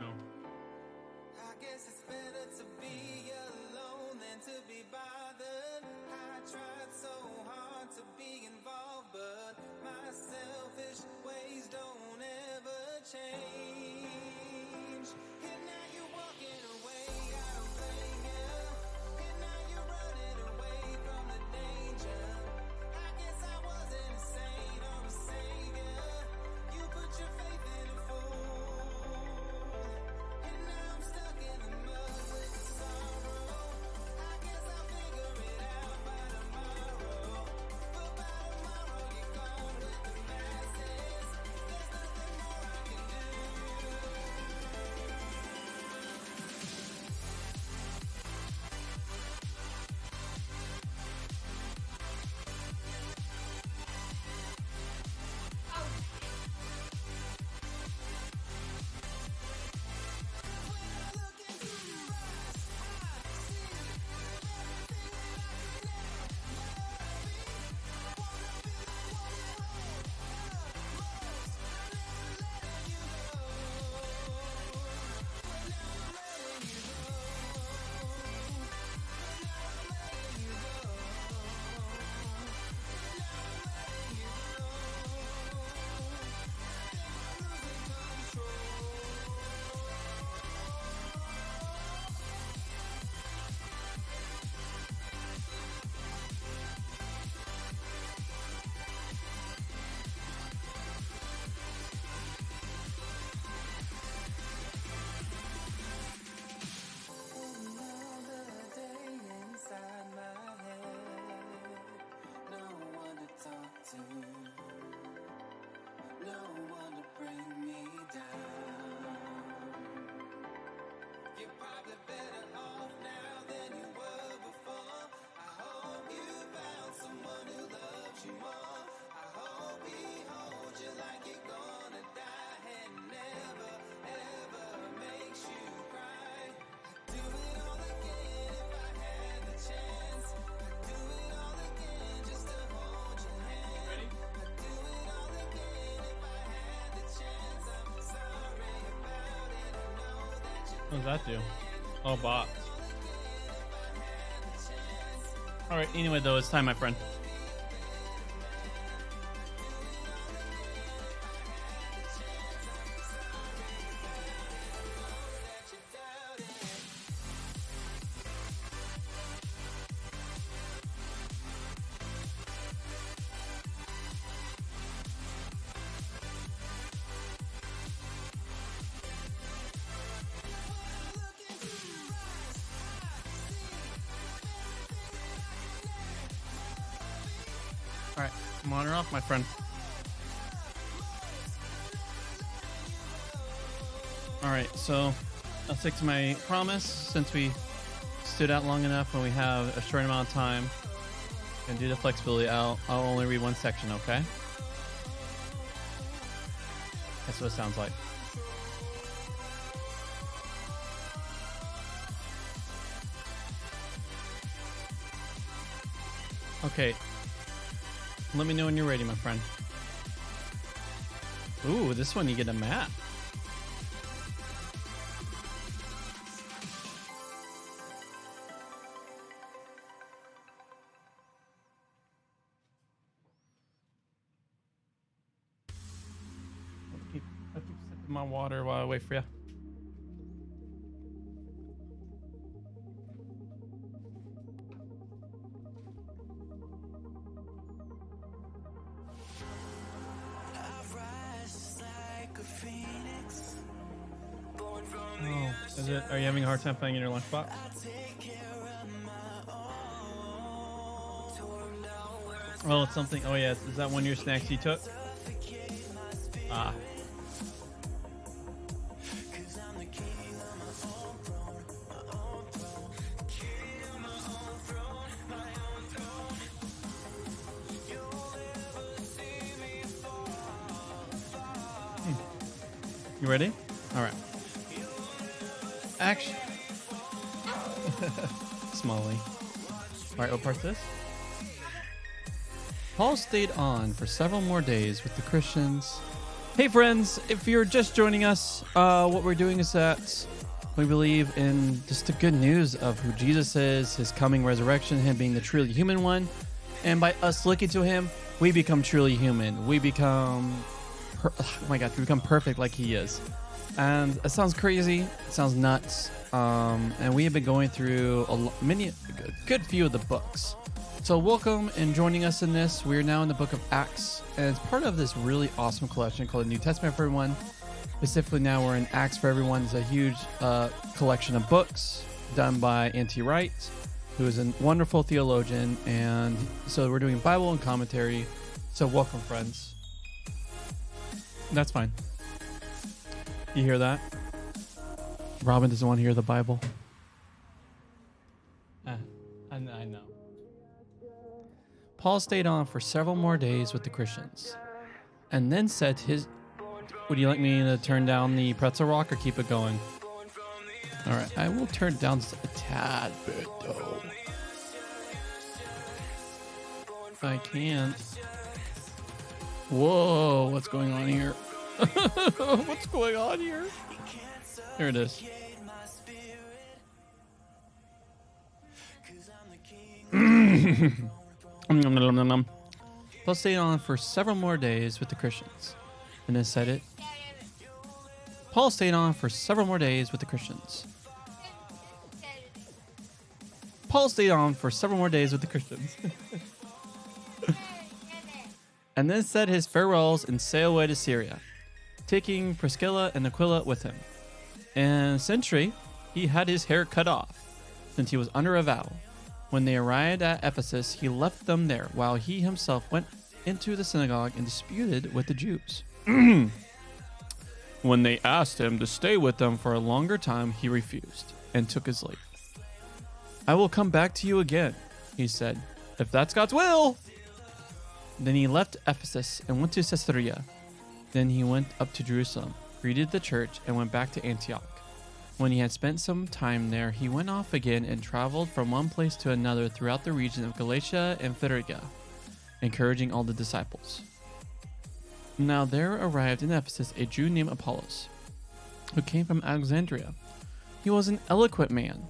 No. I guess it's better to be alone than to be bothered. I tried so hard to be involved, but my selfish ways don't ever change. And now you're walking away, I don't blame you. And now you're running away from the danger. I guess I wasn't a saint or a savior. You put your faith in a fool. And now I'm stuck in the mud with the sorrow. I guess I'll figure it out by tomorrow. But by tomorrow you're gone with the masses. There's nothing more I can do. Another day inside my head. No one to talk to. No one to bring me down. You're probably better off now than you were before. I hope you found someone who loves you more. I hope he holds you like you're gonna die and never, ever makes you cry. I'd do it all again if I had the chance. I'd do it all again just to hold your hand. Ready? I'd do it all again if I had the chance. I'm sorry about it. I know that you What does that do? Oh, bots. All right. Anyway, though, it's time, my friend. All right, I'm on or off, my friend. All right, so I'll stick to my promise. Since we stood out long enough and we have a short amount of time, and due to flexibility, I'll only read one section. Okay? That's what it sounds like. Okay. Let me know when you're ready, my friend. Ooh, this one you get a map. I'll keep sipping my water while I wait for you. Oh, is it? Are you having a hard time finding your lunchbox? Oh, it's something. Oh, yeah. Is that one of your snacks you took? Ah. You ready? All right. Action. Smalley. All right, what part's this? Paul stayed on for several more days with the Christians Hey friends, if you're just joining us, what we're doing is that we believe in just the good news of who Jesus is, his coming resurrection, him being the truly human one. And by us looking to him, we become truly human. We become, we become perfect like he is. And it sounds crazy, it sounds nuts. And we have been going through a good few of the books. So welcome and joining us in this. We're now in the book of Acts, and it's part of this really awesome collection called the New Testament for Everyone. Specifically now we're in Acts for Everyone. It's a huge collection of books done by N.T. Wright, who is a wonderful theologian. And so we're doing Bible and commentary. So welcome, friends. That's fine. You hear that? Robin doesn't want to hear the Bible. I know. Paul stayed on for several more days with the Christians, and then said his... Would you like me to turn down the pretzel rock or keep it going? All right, I will turn it down just a tad bit, though. If I can. Whoa, what's going on here? What's going on here? Here it is. Paul stayed on for several more days with the Christians, and then said it. Paul stayed on for several more days with the Christians. Paul stayed on for several more days with the Christians. And then said his farewells and sailed away to Syria, taking Priscilla and Aquila with him. And century, he had his hair cut off, since he was under a vow. When they arrived at Ephesus, he left them there, while he himself went into the synagogue and disputed with the Jews. When they asked him to stay with them for a longer time, he refused and took his leave. I will come back to you again, he said, if that's God's will. Then he left Ephesus and went to Caesarea. Then he went up to Jerusalem, greeted the church, and went back to Antioch. When he had spent some time there, he went off again and traveled from one place to another throughout the region of Galatia and Phrygia, encouraging all the disciples. Now there arrived in Ephesus a Jew named Apollos, who came from Alexandria. He was an eloquent man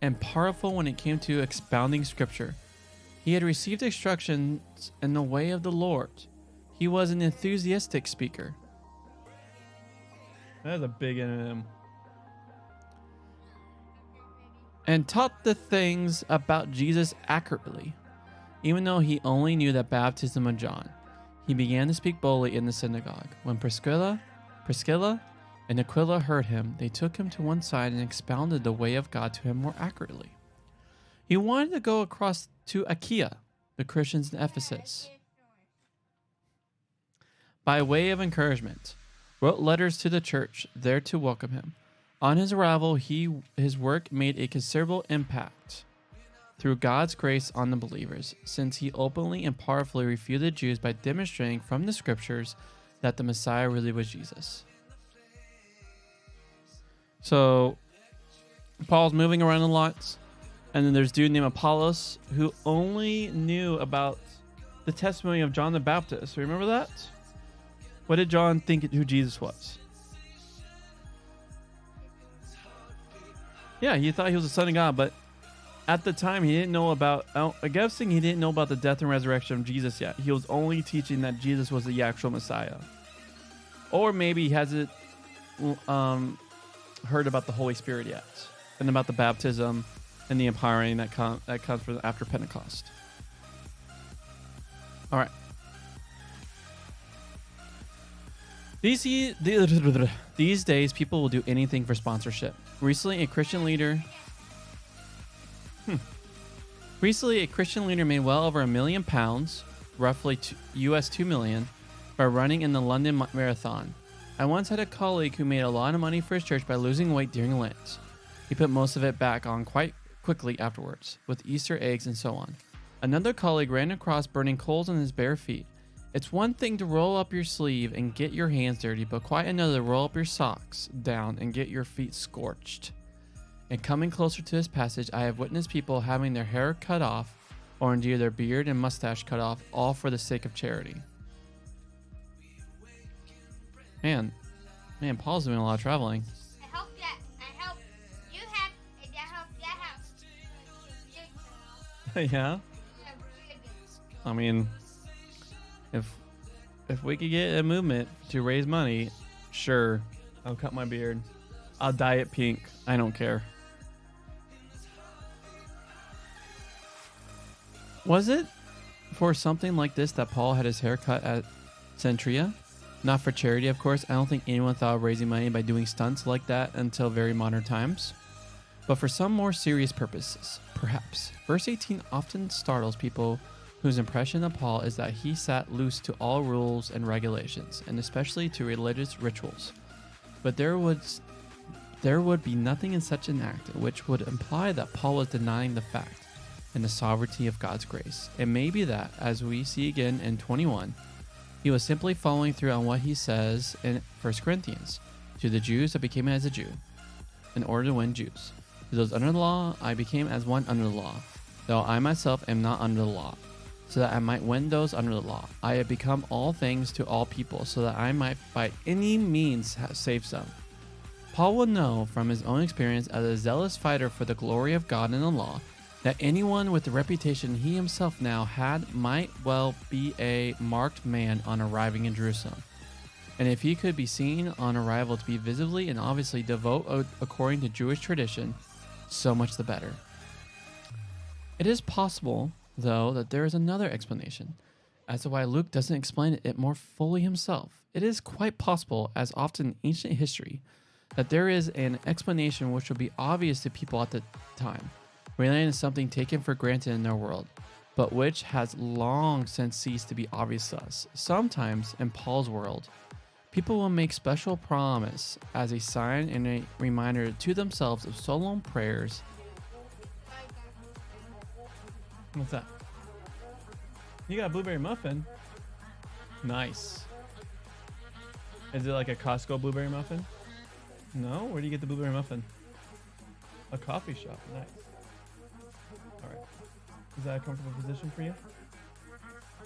and powerful when it came to expounding scripture. He had received instructions in the way of the Lord. He was an enthusiastic speaker. That's a big M. And taught the things about Jesus accurately. Even though he only knew the baptism of John, he began to speak boldly in the synagogue. When Priscilla and Aquila heard him, they took him to one side and expounded the way of God to him more accurately. He wanted to go across to Achaia, the Christians in Ephesus, by way of encouragement, wrote letters to the church there to welcome him. On his arrival, his work made a considerable impact through God's grace on the believers, since he openly and powerfully refuted Jews by demonstrating from the scriptures that the Messiah really was Jesus. So, Paul's moving around a lot, and then there's a dude named Apollos who only knew about the testimony of John the Baptist. Remember that? What did John think who Jesus was? Yeah, he thought he was the son of God, but at the time he didn't know about, I'm guessing he didn't know about the death and resurrection of Jesus yet. He was only teaching that Jesus was the actual Messiah. Or maybe he hasn't heard about the Holy Spirit yet, and about the baptism and the empowering that comes from after Pentecost. All right. These days, people will do anything for sponsorship. Recently, a Christian leader made well over £1 million, roughly US $2 million, by running in the London Marathon. I once had a colleague who made a lot of money for his church by losing weight during Lent. He put most of it back on quite quickly afterwards, with Easter eggs and so on. Another colleague ran across burning coals on his bare feet. It's one thing to roll up your sleeve and get your hands dirty, but quite another to roll up your socks down and get your feet scorched. And coming closer to this passage, I have witnessed people having their hair cut off, or indeed their beard and mustache cut off, all for the sake of charity. Man, Paul's doing a lot of traveling. I hope you have, and I hope that helps. Yeah. I mean, if we could get a movement to raise money, sure, I'll cut my beard. I'll dye it pink. I don't care. Was it for something like this that Paul had his hair cut at Centria? Not for charity, of course. I don't think anyone thought of raising money by doing stunts like that until very modern times. But for some more serious purposes, perhaps. Verse 18 often startles people whose impression of Paul is that he sat loose to all rules and regulations, and especially to religious rituals. But there would be nothing in such an act which would imply that Paul was denying the fact and the sovereignty of God's grace. It may be that, as we see again in 21, he was simply following through on what he says in 1 Corinthians. To the Jews I became as a Jew, in order to win Jews. To those under the law I became as one under the law, though I myself am not under the law, so that I might win those under the law. I have become all things to all people, so that I might by any means save some. Paul would know from his own experience as a zealous fighter for the glory of God and the law, that anyone with the reputation he himself now had might well be a marked man on arriving in Jerusalem. And if he could be seen on arrival to be visibly and obviously devout according to Jewish tradition, so much the better. It is possible, though, that there is another explanation as to why Luke doesn't explain it more fully himself. It is quite possible, as often in ancient history, that there is an explanation which will be obvious to people at the time, relating to something taken for granted in their world, but which has long since ceased to be obvious to us. Sometimes, in Paul's world, people will make special promise as a sign and a reminder to themselves of solemn prayers. What's that? You got a blueberry muffin? Nice. Is it like a Costco blueberry muffin? No? Where do you get the blueberry muffin? A coffee shop. Nice. All right. Is that a comfortable position for you?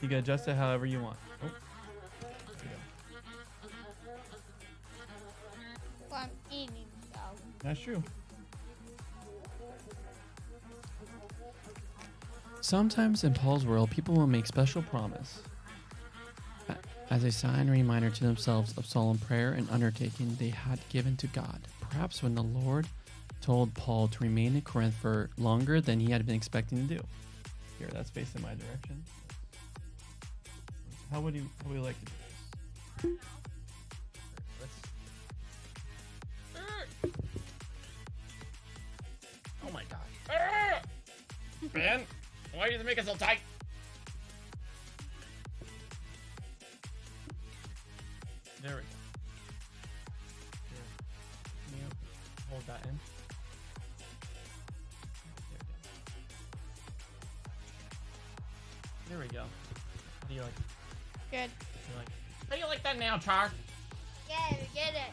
You can adjust it however you want. Oh. There you go. Well, I'm eating, so. That's true. Sometimes in Paul's world, people will make special promise as a sign and reminder to themselves of solemn prayer and undertaking they had given to God. Perhaps when the Lord told Paul to remain in Corinth for longer than he had been expecting to do. Here, that's facing my direction. How would you like to do this? Oh my god. Man, why do you make it so tight? There we go. Here. Can you hold that in? There we go. How do you like it? Good. How do you like that now, Char? Yeah, we get it.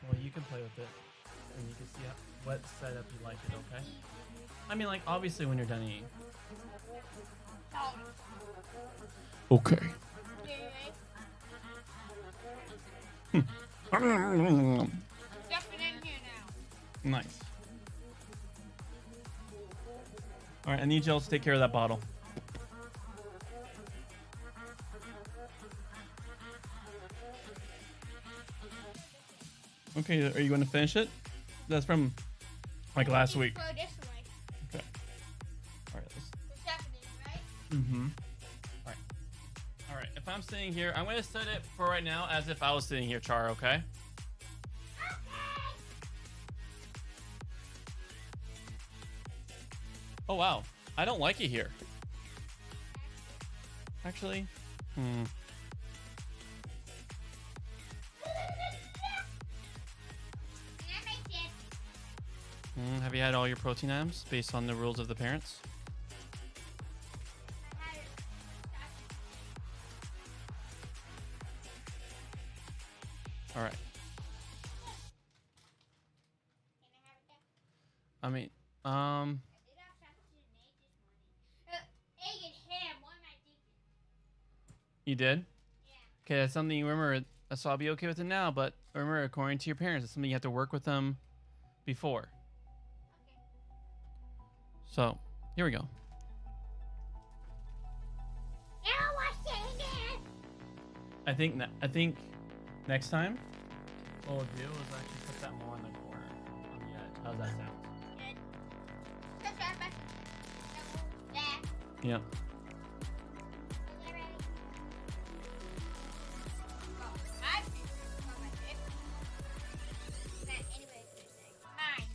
Well, you can play with it, and you can see what setup you like it, okay? I mean, like, obviously when you're done eating. Okay. Stuff it in here now. Nice. All right, I need y'all to take care of that bottle. Okay, are you going to finish it? That's from like last week. Go this way. Okay. All right. It's happening, right? Mm-hmm. All right. All right. If I'm sitting here, I'm going to set it for right now as if I was sitting here, Char. Okay. Oh wow, I don't like it here. Actually, have you had all your protein items based on the rules of the parents? All right. I mean, Egg and ham, one I You did? Okay, that's something you remember. So I'll be okay with it now, but remember, according to your parents, it's something you have to work with them before. So, here we go. Now what's in there? I think next time what we'll do is actually put that more in the corner on the edge. How's that sound? Good. That's right, but there. Yep. Okay, ready? Oh, I think it's not like this. That anyway, mine.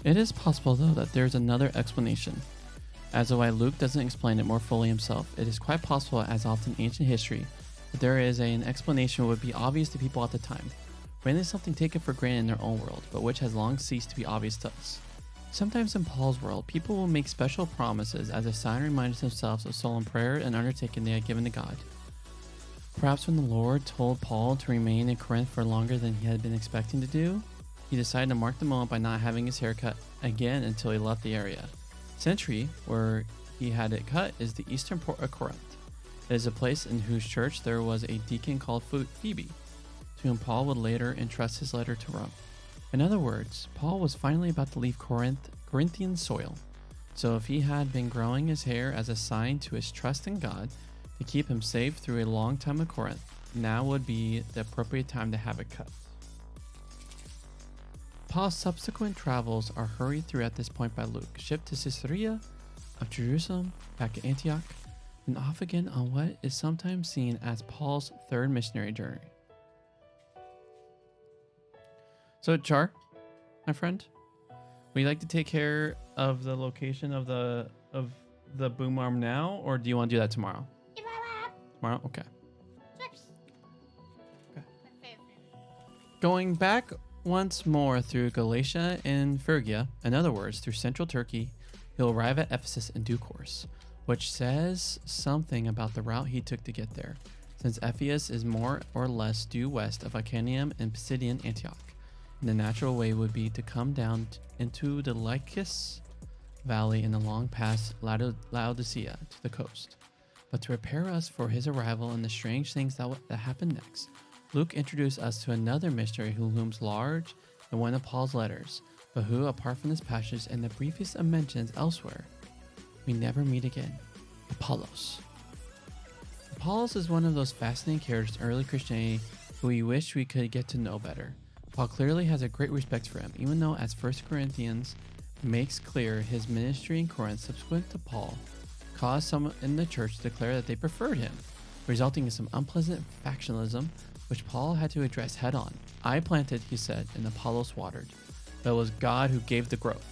It is possible, though, that there's another explanation. As to why Luke doesn't explain it more fully himself, it is quite possible, as often in ancient history, that there is an explanation would be obvious to people at the time, mainly something taken for granted in their own world, but which has long ceased to be obvious to us. Sometimes in Paul's world, people will make special promises as a sign reminding themselves of solemn prayer and undertaking they had given to God. Perhaps when the Lord told Paul to remain in Corinth for longer than he had been expecting to do, he decided to mark the moment by not having his hair cut again until he left the area. Century, where he had it cut, is the eastern port of Corinth. It is a place in whose church there was a deacon called Phoebe, to whom Paul would later entrust his letter to Rome. In other words, Paul was finally about to leave Corinthian soil. So if he had been growing his hair as a sign to his trust in God to keep him safe through a long time in Corinth, now would be the appropriate time to have it cut. Paul's subsequent travels are hurried through at this point by Luke, shipped to Caesarea of Jerusalem, back to Antioch, and off again on what is sometimes seen as Paul's third missionary journey. So, Char, my friend, would you like to take care of the location of the boom arm now, or do you want to do that tomorrow? Tomorrow? Okay. Chips. Okay. My favorite. Going back once more through Galatia and Phrygia, in other words, through central Turkey, he'll arrive at Ephesus in due course, which says something about the route he took to get there, since Ephesus is more or less due west of Iconium and Pisidian Antioch. And the natural way would be to come down into the Lycus Valley and along past Laodicea to the coast. But to prepare us for his arrival and the strange things that happen next, Luke introduced us to another mystery who looms large in one of Paul's letters, but who, apart from this passage and the briefest of mentions elsewhere, we never meet again: Apollos. Apollos is one of those fascinating characters in early Christianity who we wish we could get to know better. Paul clearly has a great respect for him, even though, as 1 Corinthians makes clear, his ministry in Corinth subsequent to Paul caused some in the church to declare that they preferred him, resulting in some unpleasant factionalism, which Paul had to address head on. I planted, he said, and Apollos watered, but it was God who gave the growth.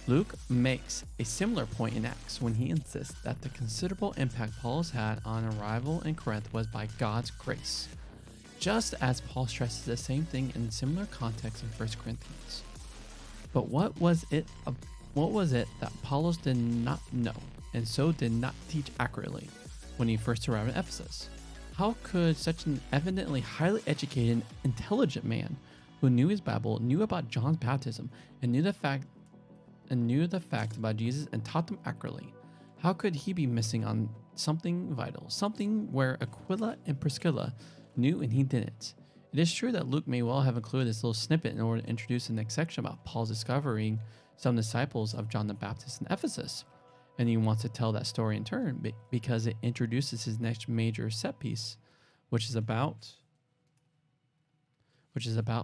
Luke makes a similar point in Acts when he insists that the considerable impact Paul has had on arrival in Corinth was by God's grace, just as Paul stresses the same thing in similar contexts in 1 Corinthians. But what was it that Apollos did not know, and so did not teach accurately when he first arrived in Ephesus? How could such an evidently highly educated, intelligent man who knew his Bible, knew about John's baptism, and knew the fact about Jesus and taught them accurately, how could he be missing on something vital, something where Aquila and Priscilla knew and he didn't? It is true that Luke may well have included this little snippet in order to introduce the next section about Paul's discovering some disciples of John the Baptist in Ephesus, and he wants to tell that story in turn because it introduces his next major set piece, which is about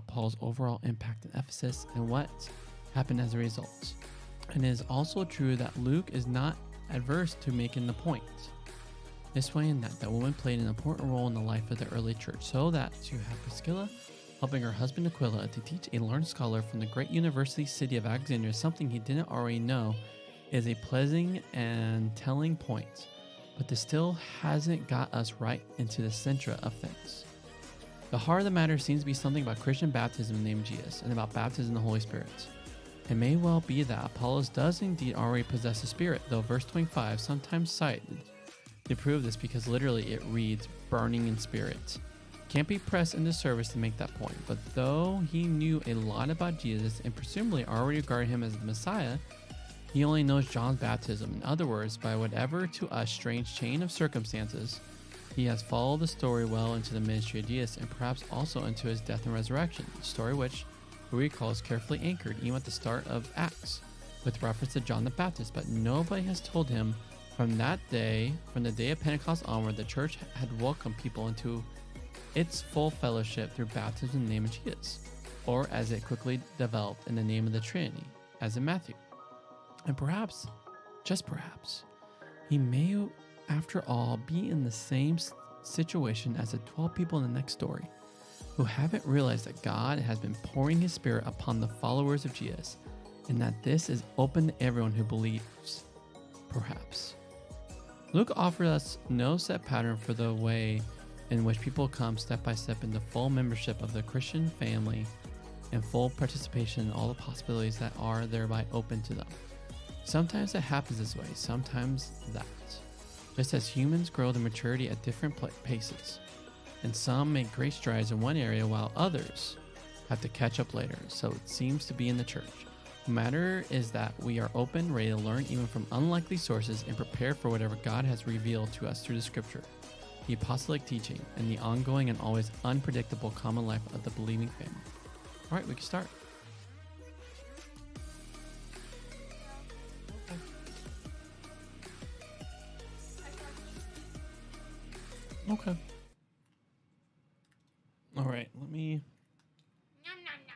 Paul's overall impact in Ephesus and what happened as a result. And it is also true that Luke is not adverse to making the point this way and that women played an important role in the life of the early church, so that to have Priscilla helping her husband Aquila to teach a learned scholar from the great university city of Alexandria something he didn't already know is a pleasing and telling point, but this still hasn't got us right into the centra of things. The heart of the matter seems to be something about Christian baptism in the name of Jesus and about baptism in the Holy Spirit. It may well be that Apollos does indeed already possess the Spirit, though verse 25 sometimes cited to prove this because literally it reads burning in spirit. Can't be pressed into service to make that point, but though he knew a lot about Jesus and presumably already regarded him as the Messiah, he only knows John's baptism. In other words, by whatever to us strange chain of circumstances, He has followed the story well into the ministry of Jesus and perhaps also into his death and resurrection, a story which we recall is carefully anchored even at the start of Acts, with reference to John the Baptist, but nobody has told him from that day, from the day of Pentecost onward, the church had welcomed people into its full fellowship through baptism in the name of Jesus, or as it quickly developed in the name of the Trinity, as in Matthew. And perhaps, just perhaps, he may, after all, be in the same situation as the 12 people in the next story, who haven't realized that God has been pouring his Spirit upon the followers of Jesus, and that this is open to everyone who believes. Perhaps. Luke offered us no set pattern for the way in which people come step by step into full membership of the Christian family and full participation in all the possibilities that are thereby open to them. Sometimes it happens this way, sometimes that. Just as humans grow to maturity at different paces, and some make great strides in one area while others have to catch up later, so it seems to be in the church. The matter is that we are open, ready to learn even from unlikely sources, and prepare for whatever God has revealed to us through the scripture, the apostolic teaching, and the ongoing and always unpredictable common life of the believing family. All right, we can start. Okay. All right, let me... Nom, nom, nom.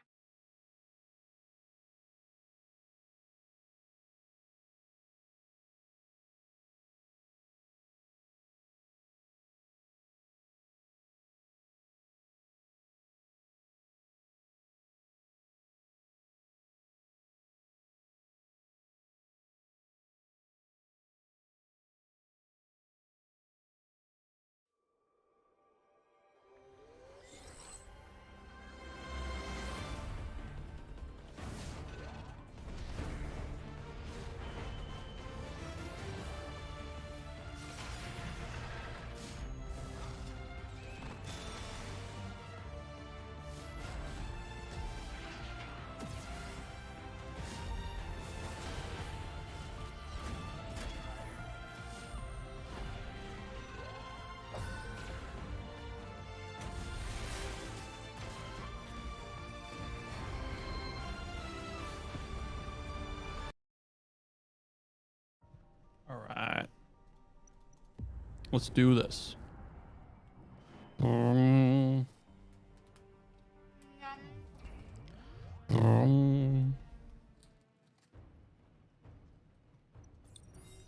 All right. Let's do this. Nom.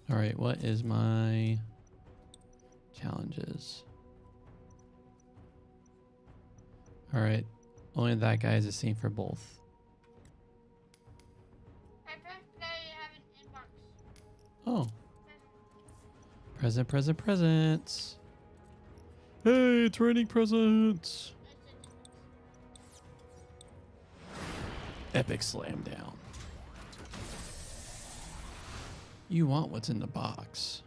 All right, what is my challenges? All right, only that guy is the same for both. I pressed play, you have an inbox. Oh, presents. Hey, it's raining presents. Epic slam down. You want what's in the box.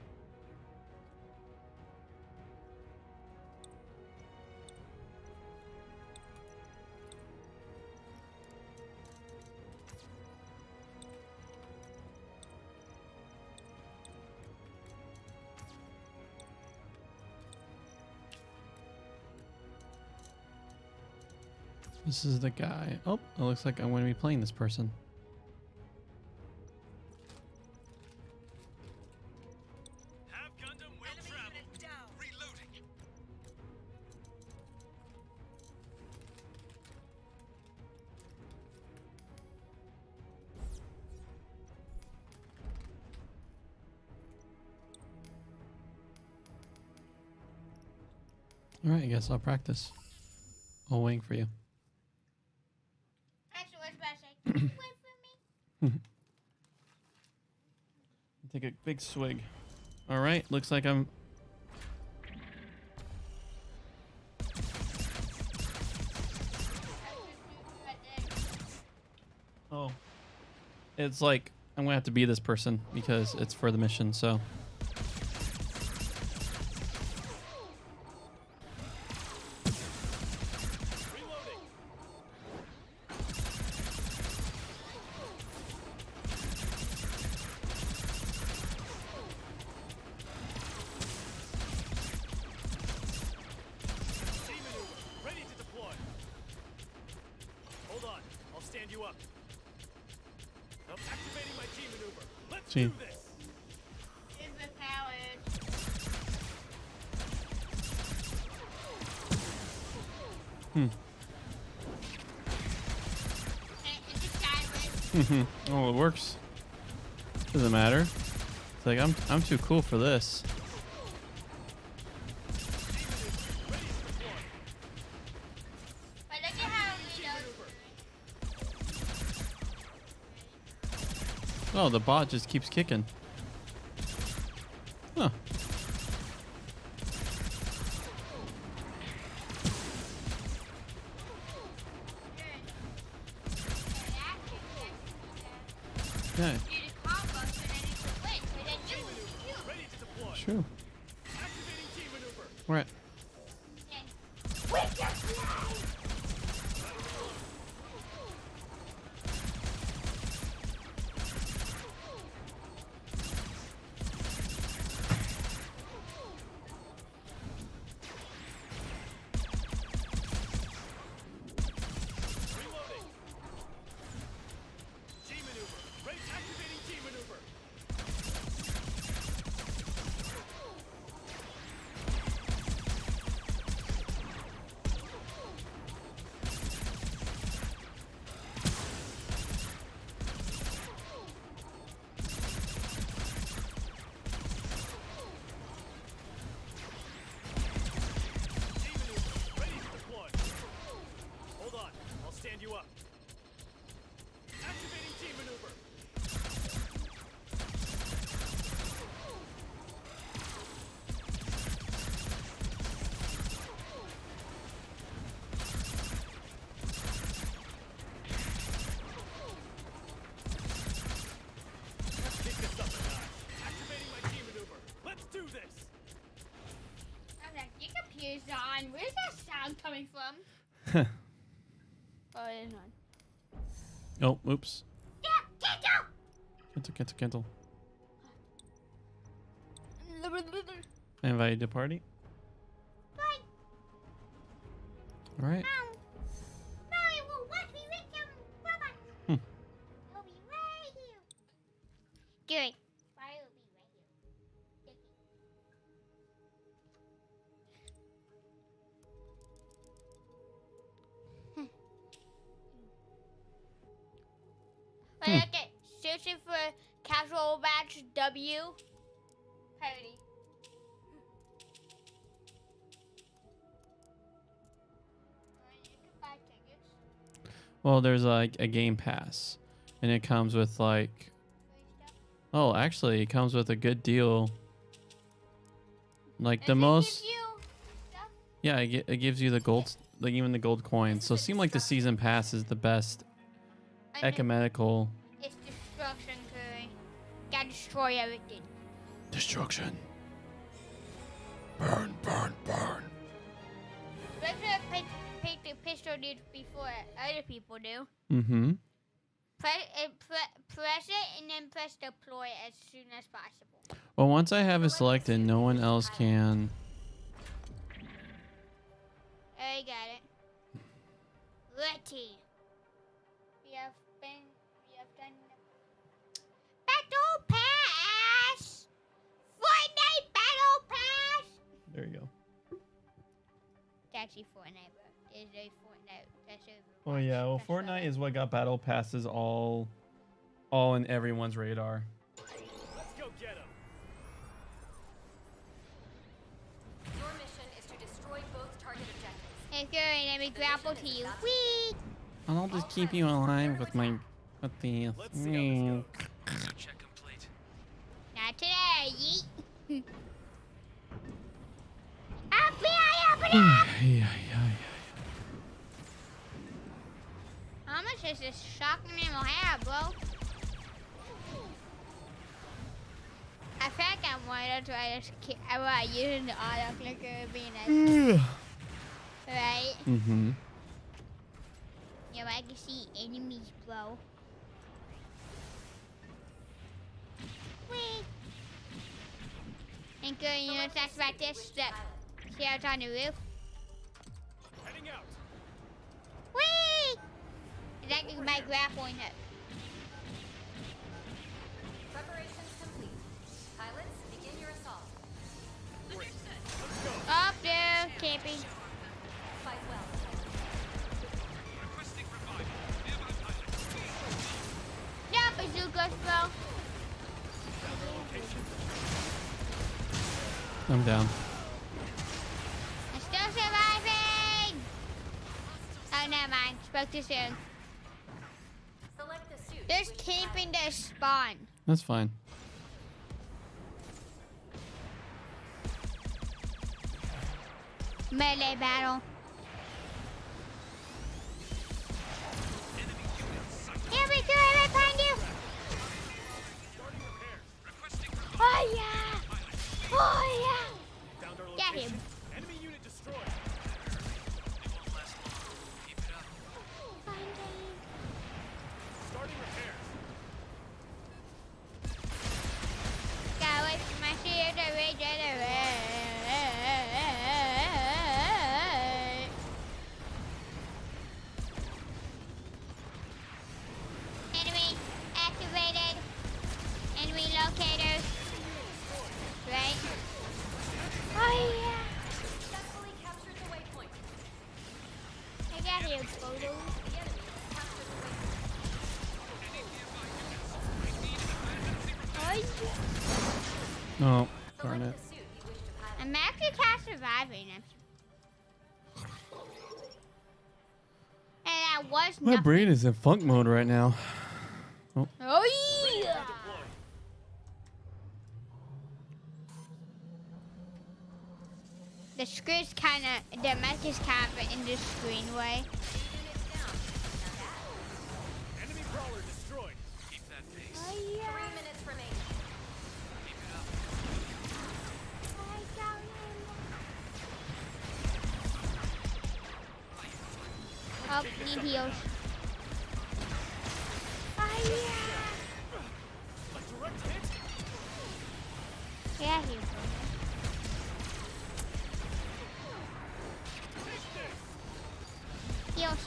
This is the guy. Oh, it looks like I'm going to be playing this person. Have Gundam will travel. Reloading. All right, I guess I'll practice. I'll wait for you. Actually, what's about to say? Can you wait for me? Take a big swig. All right, looks like I'm... Oh. It's like, I'm going to have to be this person because it's for the mission, so... stand you up. I'm activating my G maneuver. Let's Gee. do this. Hmm. Oh, it works. Doesn't matter. It's like I'm too cool for this. But look at how he does. Oh, the bot just keeps kicking. Huh. Okay. Ready to deploy. True. Activating G maneuver. Right. Reloading. G maneuver. Ready. Activating G maneuver. G maneuver. Ready to deploy. Hold on. I'll stand you up. Activating G maneuver. Let's kick this up a notch. Activating my G maneuver. Let's do this. I'm like, your computer's on. Where's that sound coming from? Oh, it is on. Oh, oops. Yeah, Kendo! Cancel. I invite you to party. Bye. All right. Mommy will watch me with them robots. Hmm. He'll be right here. Good. Why will be right here? Wait, okay. Searching for casual match W. Parody. You can buy tickets. Well, there's like a game pass, and it comes with like, Free stuff. oh, actually, it comes with a good deal. Like the Does it most, give you stuff? yeah, it gives you the gold, like even the gold coins. So it seemed like the season pass is the best I know. ecumenical It's destruction, Curry. Gotta destroy everything. destruction. Burn, burn, burn. Let's pick the pistol dude before other people do. Mm-hmm. Press it and then press deploy as soon as possible. Well, once I have it selected, no one else can. I got it. Ready. We have done battle pass. Fortnite battle pass. There you go. It's actually Fortnite, but it's a Fortnite. That's over. Oh yeah, well, Fortnite is what got battle passes all in everyone's radar. Let's go get him. Your mission is to destroy both target objectives. Hey, Curry, let me grapple to you. Whee! And I'll just keep you alive with the. Let's see how this goes. Check complete. Not today, yeet. Up here! Yeah. How much does this shotgun ammo have, bro? I feel like I'm white, so I was using the auto clicker being like, right? Mm-hmm. Yeah, but I can see enemies, bro. Whee! And good, you know what's nice about this? Look, see how it's on the roof? Heading out. Whee! And attacking my grappling hook. Preparations complete. Pilots, begin your assault. Up there, camping. Fight well. Yeah, bazookas, bro. I'm down. I'm still surviving. Oh, never mind. Spoke too soon. Select the suit. There's camping to spawn. That's fine. Melee battle. Here we go, right behind you. Oh yeah! Oh yeah! Found our Get location. him. Enemy unit destroyed. Starting repairs. Got away from my shield to regenerate. Enemy activated. Enemy locators. Right? Oh yeah! Successfully captured the waypoint. I got you, Bodo. The enemy has captured the waypoint. Oh yeah! Oh, darn Select it. the suit you wish to pilot. I'm actually kind of surviving. And I was My not. brain is in funk mode right now. Oh yeah! Deployed. The screen's kind of, the mic is kind of in the screen way. Units down. Not bad. Enemy crawler destroyed. Oh 3 minutes remaining. Oh, need heals. Oh yeah! A direct hit. Yeah, heals. Take this. Heals.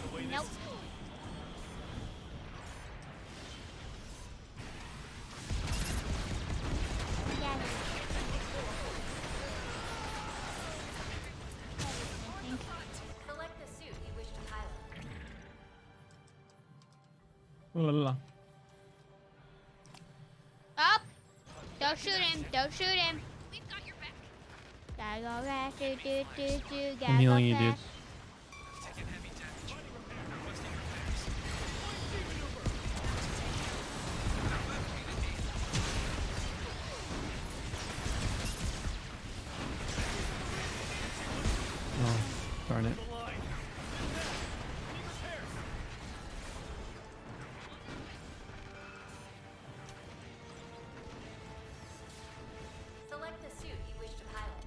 The way this Nope. Yeah. Select the suit you wish to pilot. La, la, la. Up! Don't shoot him! Don't shoot him! We've got your back. Gotta go fast, do do do do. Gotta healing go you, dude. fast. Oh, darn it. the line. Need repairs. Select the suit you wish to pilot.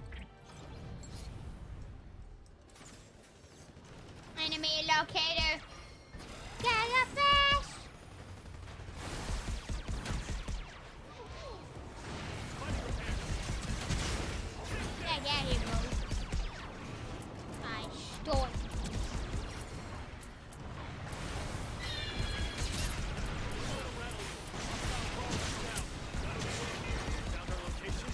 Enemy locator. Gotta go fast. Yeah, get here, bro. I stole it. Found our location.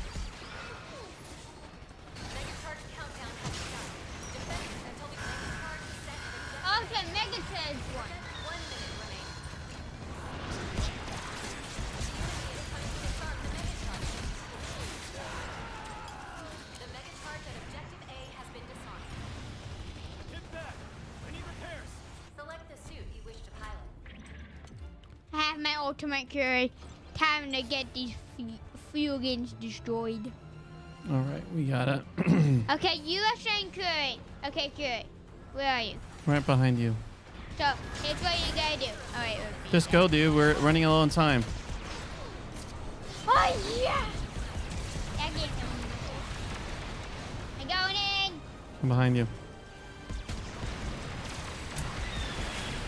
Mega charge countdown has begun. Defend until the mega charge is set at a Oh, the Mega Charge one. 1 minute remaining. It's time to disarm the mega charge. The mega charge at objective A has been disarmed. Hit back. I need repairs. Select the suit you wish to pilot. I have my ultimate cure. Time to get these Fugans destroyed. All right, we got it. Okay, you are saying cure. Okay, cure. Where are you? Right behind you. So, here's what you gotta do. Alright, Just go, dude. We're running low on time. oh yeah! I'm going in. I'm behind you.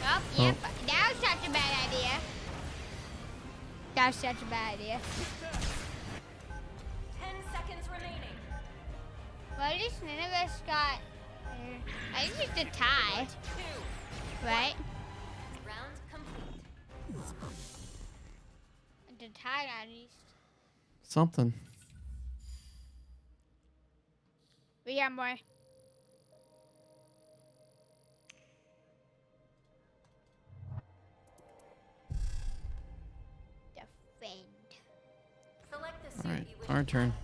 Oh, yep. That was such a bad idea. That was such a bad idea. 10 seconds remaining. Well, at least none of us got I think it's a tie, right? Round complete. It's a tie at least. Something. We got more. Defend. Select the suit All right, you wish our to turn. pilot.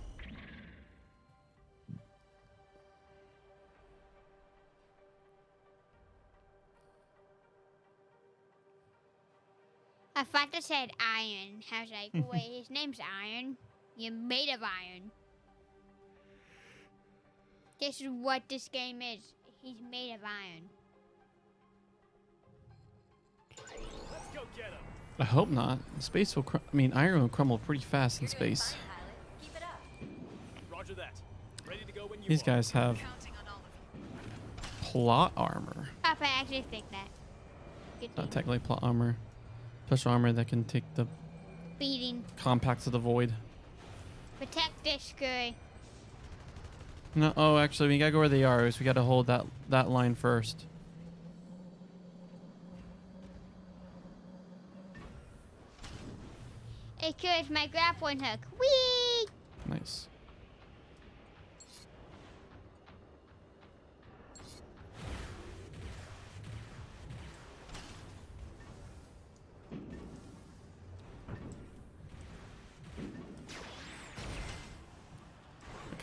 I thought it said iron. I was like, wait, his name's Iron. You're made of iron. This is what this game is. He's made of iron. Let's go get him. I hope not. Space will. Iron will crumble pretty fast in You're doing space. fine, pilot. Keep it up. Roger that. Ready to go when you These are. guys have Counting on all of you. plot armor. Oh, I actually think that. Good Not thing. technically plot armor. Special armor that can take the Beating. compacts of the void. Protect this guy. No. Oh, actually, we gotta go where they are. So we gotta hold that line first. It kills my grappling hook. Whee! Nice.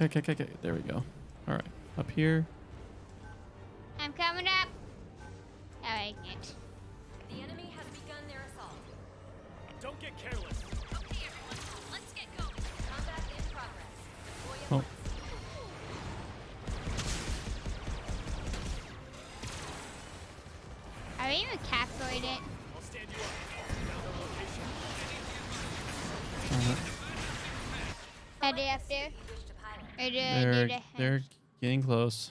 Okay. There we go. All right. Up here. I'm coming up. Oh, I can't. The enemy has begun their assault. Don't get careless. Okay, everyone, let's get going. Combat in progress. Deploy at Oh. once. Are we even capturing it? I'll stand you up. Found our location. All right. Are they up there? You wish to pilot. Or do They're getting close.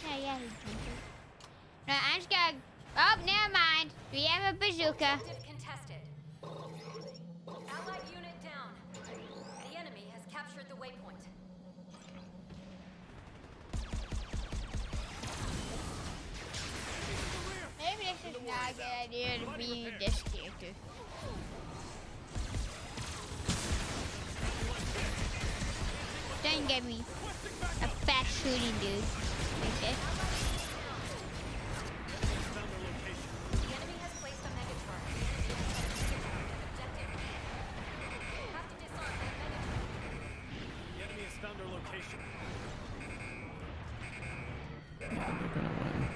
Yeah, he's drinking. No, I'm just gonna. Oh, never mind. We have a bazooka. Objective contested. Allied unit down. The enemy has captured the waypoint. Maybe this is not a good idea to be this character. Don't get me a fast shooting dude like this. Found our location. The enemy has placed a Megatron. Objective. Have to disarm that Megatron. The enemy has found our location. They're gonna win.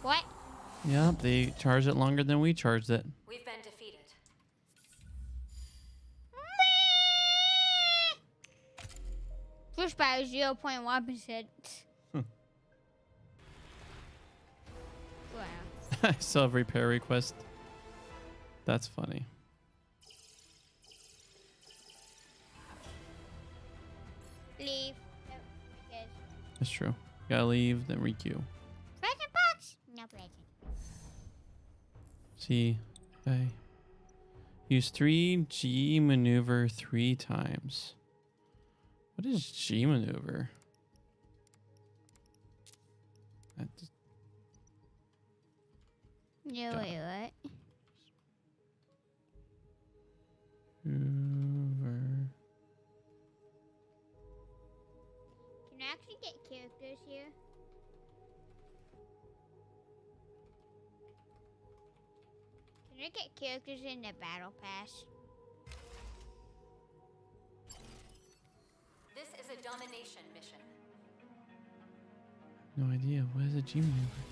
What? Yep, they charged it longer than we charged it. We've been defeated. Push by 0.1%. Wow. I still have repair request. That's funny. Leave. Oh, yes. That's true. Gotta leave, then requeue. Present box? No present. See, I use 3G maneuver 3 times. What is G maneuver? That just- No, wait, what? maneuver. Can I actually get characters here? Can I get characters in the battle pass? This is a domination mission. No idea. What is a G maneuver?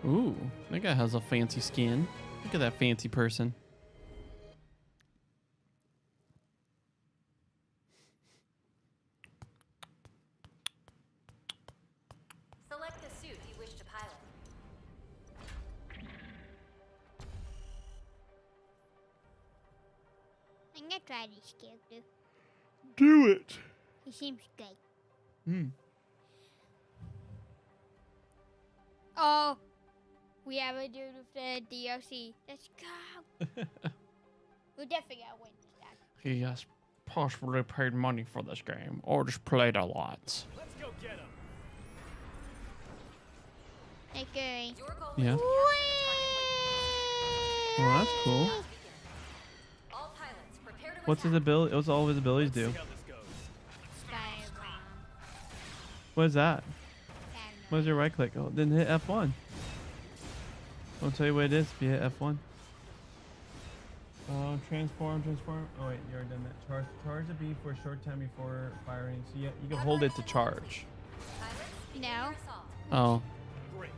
Ooh, that guy has a fancy skin. Look at that fancy person. Select the suit you wish to pilot. I'm gonna try this character. Do it. He seems good. Hmm. Oh, we have a dude with the DLC. Let's go. We're definitely gonna win this time. He has possibly paid money for this game or just played a lot. Let's go get him. Okay. Your goal Yeah. is to capture the target waypoint. Well, that's cool. Begin. All pilots, prepare to What's his attack. ability? What's all of his abilities do? See how this goes. Firebomb. What is that? Cannon. What is your right click? Oh, then hit F1. I'll tell you what it is if you hit F1. Transform. Oh wait, you already done that. Charge the beam for a short time before firing. So you can hold it to charge. Pilots, begin No. your assault. Oh, Great.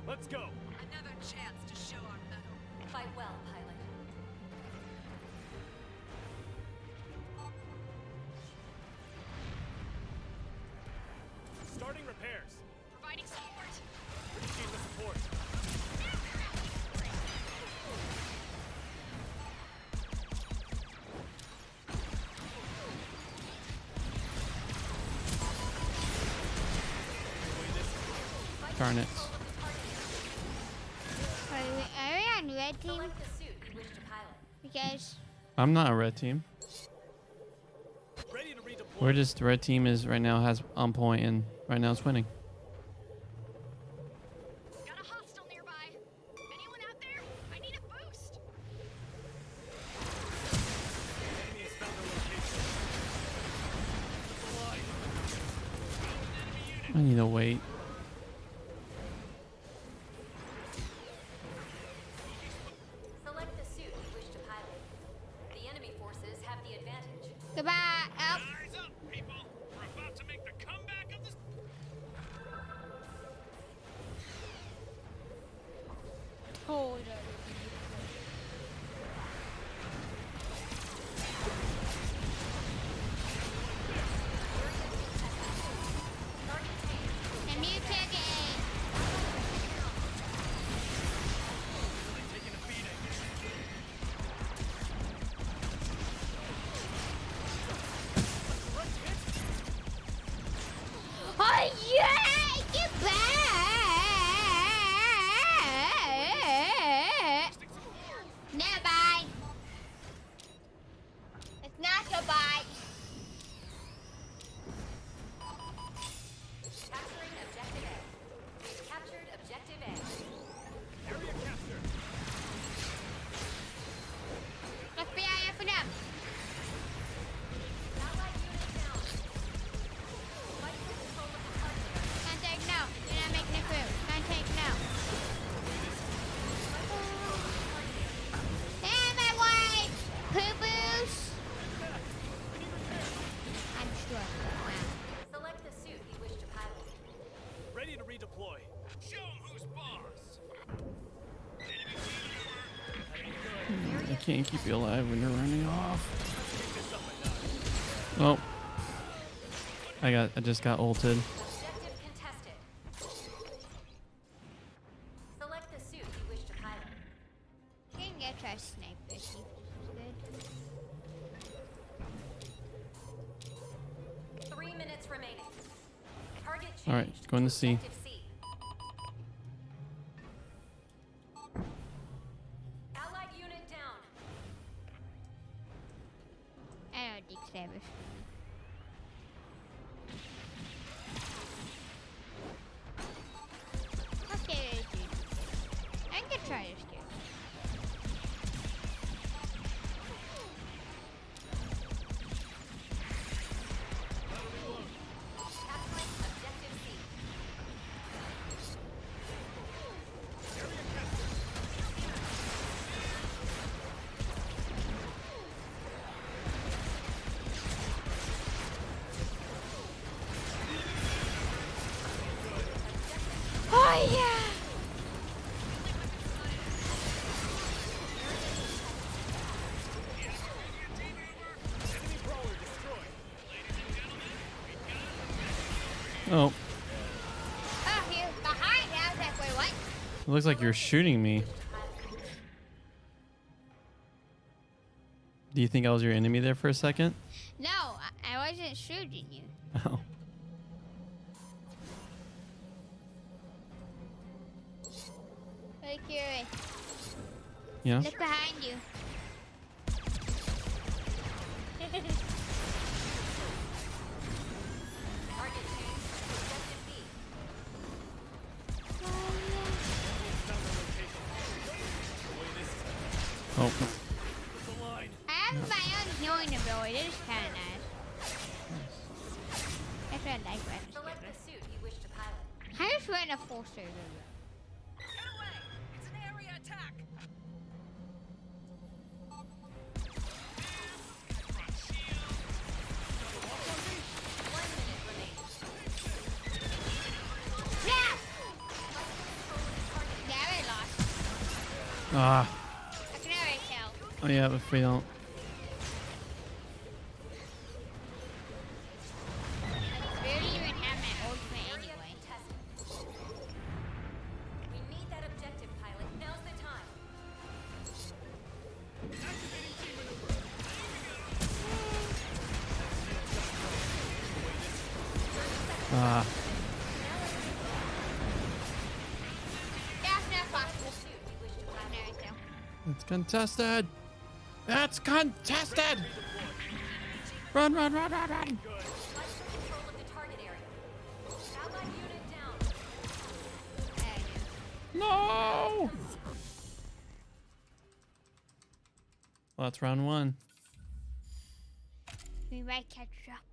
Let's go. Another chance to show our mettle. Fight well, pilot. Starting repairs. Providing support. Reaching the support. darn it. Are we on red team? Select the suit you wish to pilot. Because I'm not a red team. Ready to redeploy. We're just red team is right now has on point and right now it's winning. Got a hostile nearby. Anyone out there? I need a boost. Enemy has found their location. The line. I need to wait. Select the suit you wish to pilot. The enemy forces have the advantage. goodbye. Oh, Eyes up, people. We're about to make the comeback of this. hold on. And you take it. Taking a beating. Oh yeah! Get back! Never mind. It's not so bad. Capturing objective A. We've captured objective A. Area capture. FBI, open up. Allied unit down. Fight for control of the target area. Contact no. You're not making it through. Contact no. And my wife! Poo-poos! I'm sure. Wow. Select the suit you wish to pilot. Ready to redeploy. Show 'em who's boss. I can't keep you alive when you're running off. Oh. I just got ulted. Objective contested. Select the suit you wish to pilot. Can you get try sniper? See if this is good. 3 minutes remaining. Target changed. All right, going to C. Objective C. Allied unit down. I don't think Savage. Okay, dude. I can try this game. Capturing objective C. Oh yeah! Enemy brawler destroyed. Oh, Oh, he was behind. I was like, wait, what? it looks like you're shooting me. Do you think I was your enemy there for a second? No, I wasn't shooting you. Oh. Hey, Curie. Yeah. Look behind you. Target change to objective B. Oh. The line. I have my own healing ability. It is kind of nice. That's what I like about Select this. the suit you wish to pilot. I just ran a full suit of it. Get away! It's an area attack! 1 minute remains. Yeah! Control the target. Yeah, I lost. Ah. I can already tell. Oh yeah, if we don't. I barely even have my ultimate Area anyway. contested. We need that objective, pilot. Now's the time. Activating team maneuver. Ah. Yeah, it's not possible. Suit you wish to I pilot. can already tell. It's contested. That's contested. Run, run, run, run, run. Flight for control of the target area. Allied unit down. There you go. No. Well, that's round one. We might catch up.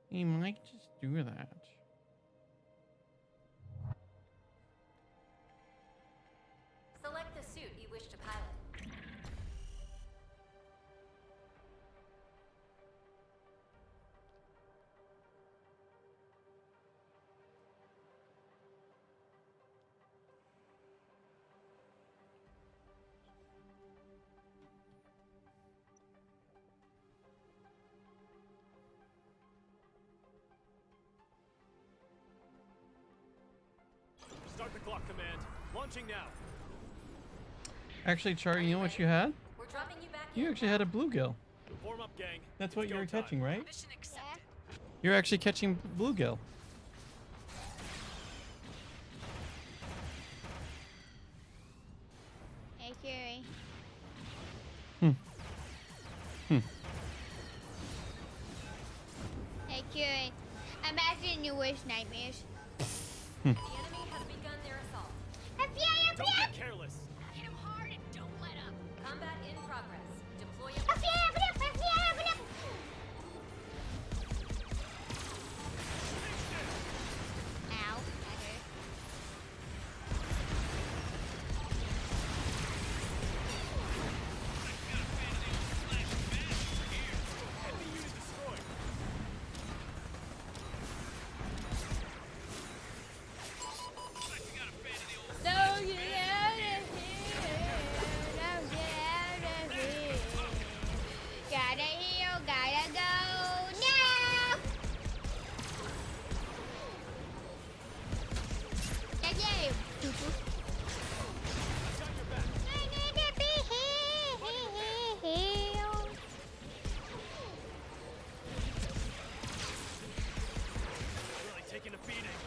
He might just do that. Select the suit you wish to pilot. Start the clock, command. Launching now. Actually, Char, you know what you had? We're dropping you back You in. actually had a bluegill. Form up, gang. That's what It's you were go time. catching, right? Mission Yeah. accepted. You're actually catching bluegill. Hey, Curie. Hey, Curie. Imagine your worst nightmares. The enemy has begun their assault. Don't get careless. Hit him hard and don't let up. Combat in progress. Deploy Ow. That hurt. Enemy unit destroyed. Don't get out of here. Don't get out of here. Gotta heal, gotta go now. Yeah. I need to be healed. Really taking a beating.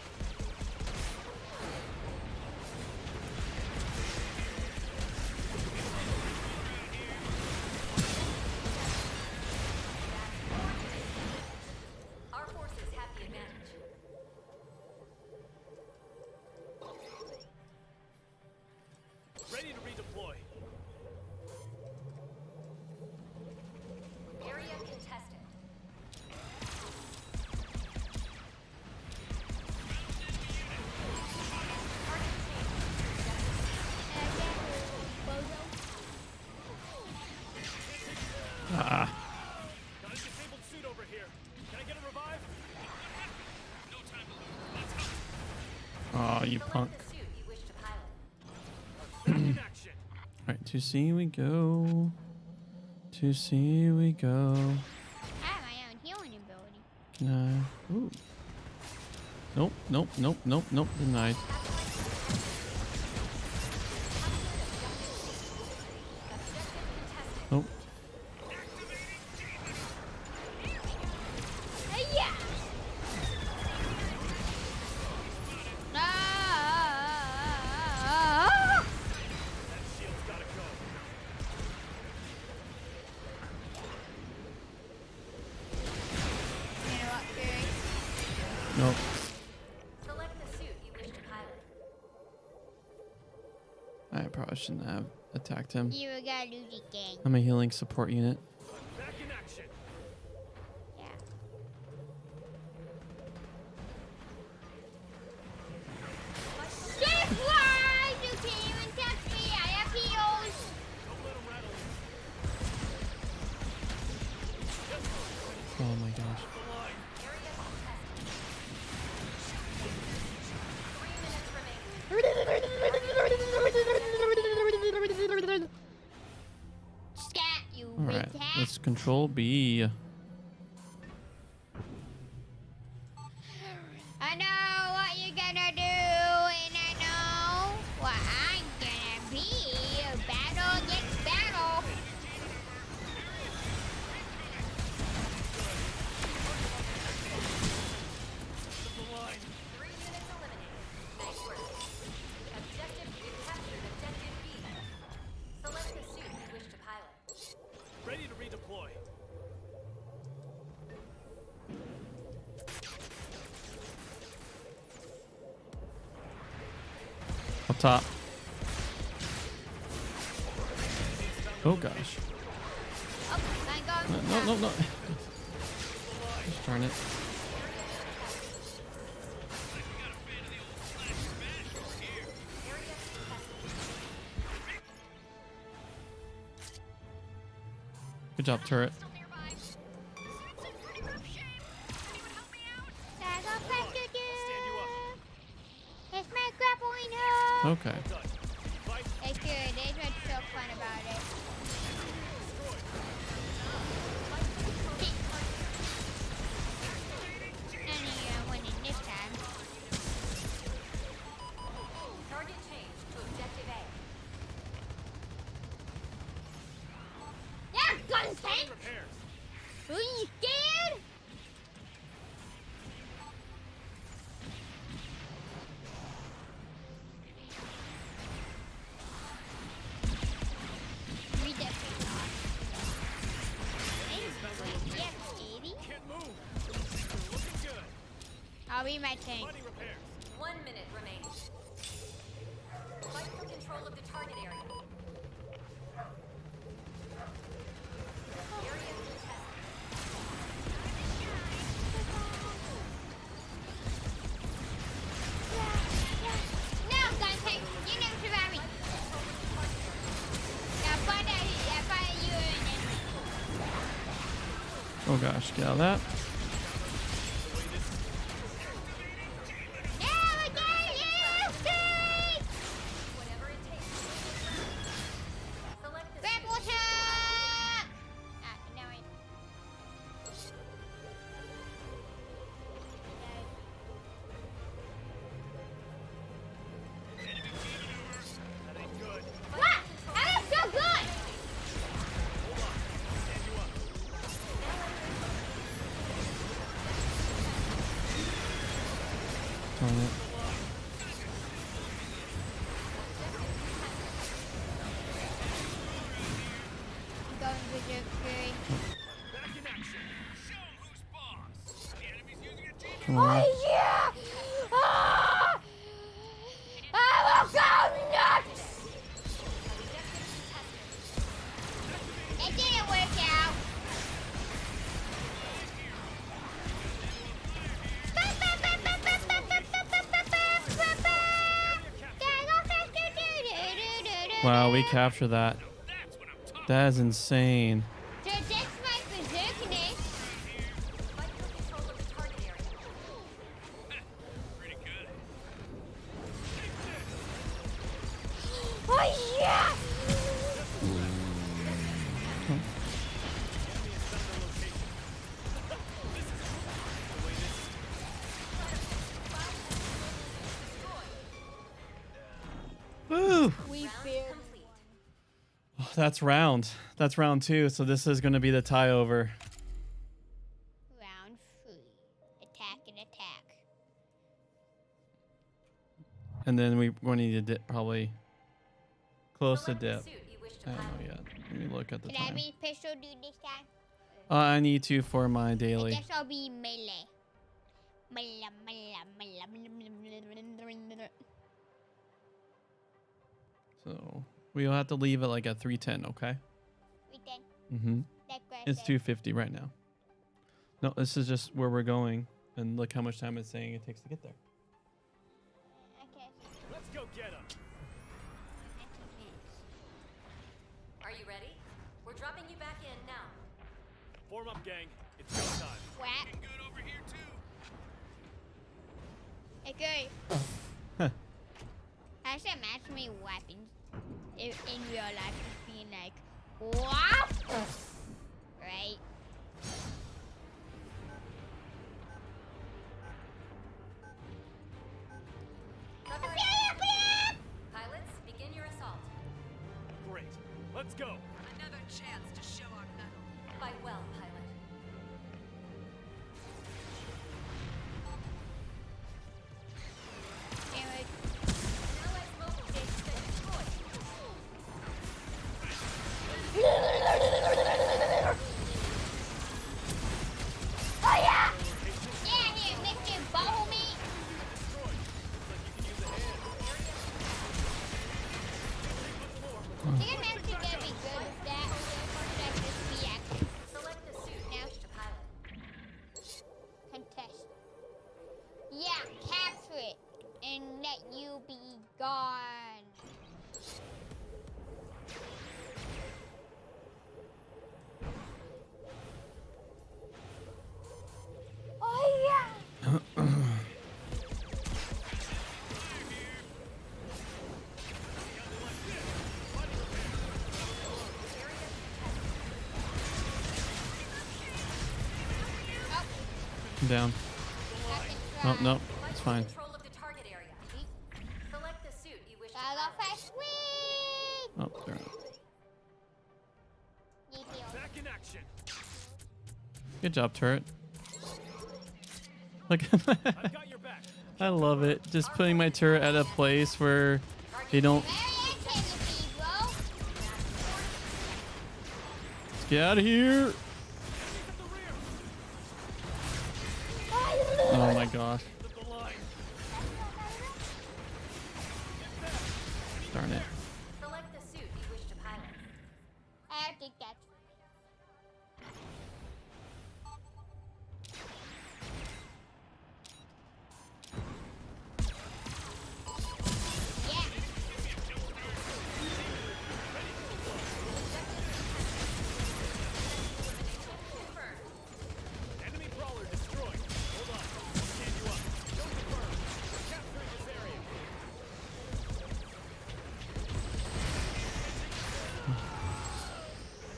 Our forces have the advantage. Ready to redeploy. Area contested. Target Ah. Got a disabled suit over here. Can I get a revive? Oh, you Select punk. the suit you wish to pilot. Back in action. All right, to C we go. To C we go. I have my own healing ability. Can I? Ooh. Nope, nope, nope, nope, nope. Denied. Nope. Yeah. Ah. Nope. Select the suit you wish to pilot. I probably shouldn't have attacked him. You were gonna lose again. I'm a healing support unit. Back in action. Yeah. Stay fly! You can't even touch me. I have heels. Don't let him rattle you. Oh my gosh. The line. Area contested. 3 minutes remaining. Scat, you All right. bitch. Let's control B. I know what you're gonna do, and I know what I'm gonna be. Battle against battle. The line. 3 units eliminated. Nice work. Objective, you captured objective B. Select the suit you wish to pilot. Ready to redeploy. Up top. Oh gosh. Oh, I'm going. No. Just turn it. Good job, turret. Still nearby. It's in pretty rough shape. Anyone help me out? That's all press to do. Stand you up. It's my grappling hook. Okay. Done. Fight. It's good. That's what's so fun about it. Winning this time. Target change to objective A. Yeah, gun tank. Repairs. Are you scared? Read that page off. Yeah, Katie. Can't move. You're looking good. I'll be my tank. Body repairs. 1 minute remaining. Fight for control of the target area. Area contested. No, gun tank. You never survive me. Now, find you in it. Oh gosh, get out of that. No, I got you, Steve! Whatever it takes. Select the Grab suit. water! No, wait. That ain't good. What? That is so good! Stand you up. Turn it. I'm going to the Fury. Back in action. Show 'em who's boss. The enemy's using a G. Come on. Oh, yeah! Ah! I will go nuts! It didn't work out. Wow, we captured that. That's what I'm talking That is insane. So that's my berserkness. Fight for control of the target area. pretty good. Oh, yeah! Woo! We Round failed. complete. That's round. That's round 2. So this is going to be the tie over. Round 3. Attack and attack. And then we're going to need to dip probably close to Select the dip. suit you wish to I don't pilot. know yet. Let me look at the Can I time. be pistol dude this time? I need to for my I daily. guess I'll be melee. So we'll have to leave it like at 310, okay? We did. Mm-hmm. It's 250 right now. No, this is just where we're going, and look how much time it's saying it takes to get there. Okay. Let's go get him. Are you ready? We're dropping you back in now. Form up, gang. It's go time. Whap. Good over here too. Okay. Huh. I should imagine me weapons in real life just being like, what? Right? Cover Pilots, begin your assault. Great. Let's go. Another chance to show our mettle. Fight well, pilot. Damage. Allied mobile base been destroyed. Oh yeah! Yeah, here, Mr. Bowman. Destroyed. Looks like you can use a hand. I think I'm actually gonna be good with that. Should I just be active? Select the suit you Now. wish to pilot. Contest. Yeah, capture it and let you be gone. Oh yeah! I'm down. Second Oh, try. no, it's fine. Control of the target area. Select the suit you wish to Gotta go pilot. fast. Whee! Oh, there. GTO. Back in action. Good job, turret. Look, I've got your back. I love it. Just putting my turret at a place where they don't. Very activity, bro. Let's get out of here. Oh my gosh. The line. Darn it. Select the suit you wish to pilot. I think that's. Yeah. Enemy brawler destroyed. Hold on. I'll stand you up. Don't confirm. We're capturing this area.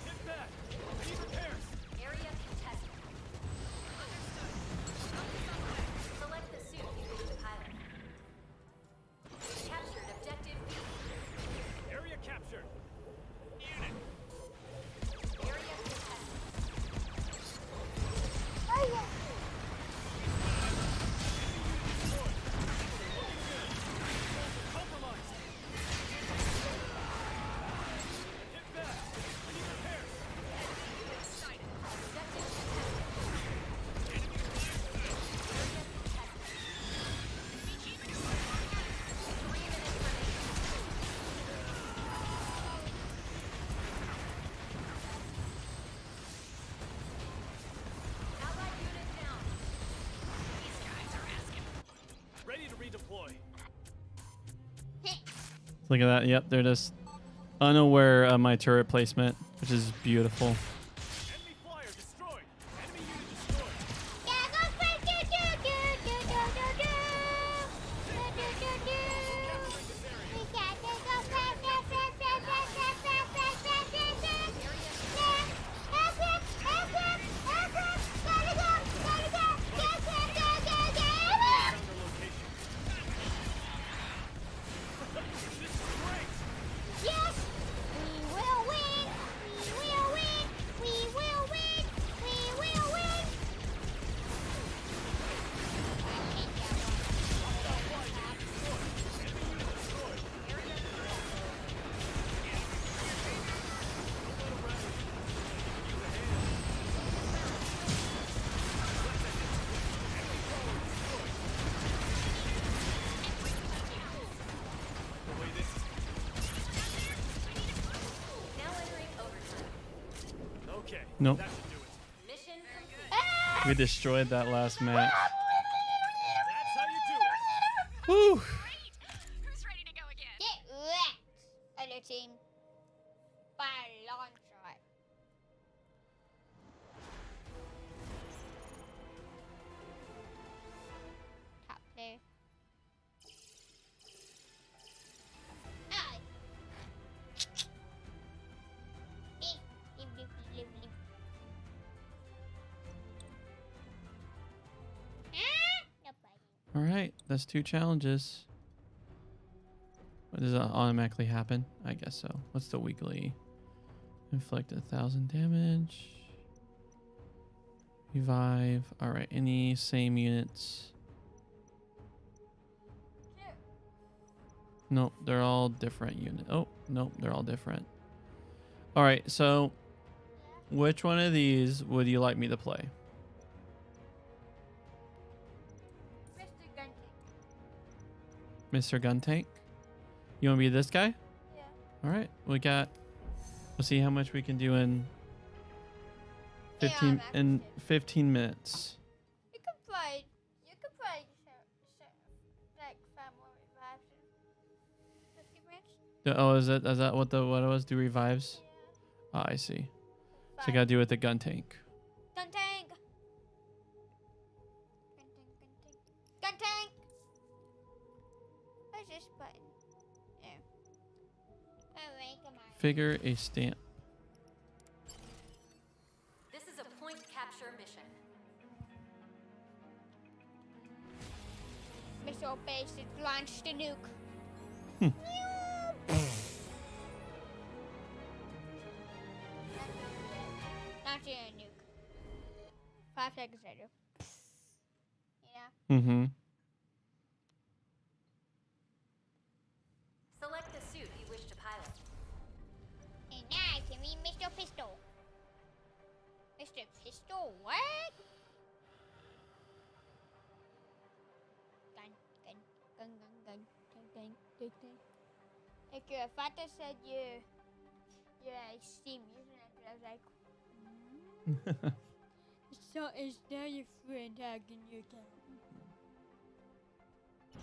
Hit back. I need repairs. Area contested. Select the suit you wish to pilot. We've captured objective B. Area captured. Unit. Area contested. Oh yeah. Compromised. Hit back. I need repairs. Objective contested. Area contested. 3 minutes remaining. Allied unit down. Ready to redeploy. Look at that. Yep, they're just unaware of my turret placement, which is beautiful. Enemy flyer destroyed. Enemy unit destroyed. Gotta go fast. Do, do, do, do, do, do, do. Do, do, do, do. We gotta go fast, fast, fast, fast, fast, fast, fast, fast, fast, fast, fast. Yeah. Fast, fast, fast, fast, fast, fast. Gotta go, gotta go. Fast, fast, fast, fast, fast. Found their location. This is great. Yes, we will win. We will win. We Okay. Nope. That should do it. Mission complete. We destroyed that last match. That's how you do it. Woo! Great! Who's ready to go again? Get wrecked, other team. By a long shot. Top player. Ah. Leave. Nobody. All right, that's 2 challenges. What does that automatically happen? I guess so. What's the weekly? Inflict 1,000 damage. Revive. All right, any same units? Nope, they're all different units. Oh, nope, they're all different. All right, so which one of these would you like me to play? Mr. Gunty. Mr. Gun Tank? You want to be this guy? Yeah. All right, we'll see how much we can do in 15 I'm 15 minutes. You could play like 5 more revives in 50 minutes. Oh, is that what it was? Do revives? Yeah. Oh, I see. So I gotta do it with the gun tank. Gun tank. Gun tank. Where's this button? There. Alright, come on. Figure a stamp. This is a point capture mission. Missile base has launched a nuke. Hmm. Launching a nuke. 5 seconds later. You know? Mm-hmm. Select the suit you wish to pilot. And now I can read Mr. Pistol. Mr. Pistol, what? Gun. Like your father said you're a Steam user, and I was like, so is that your friend hacking your account?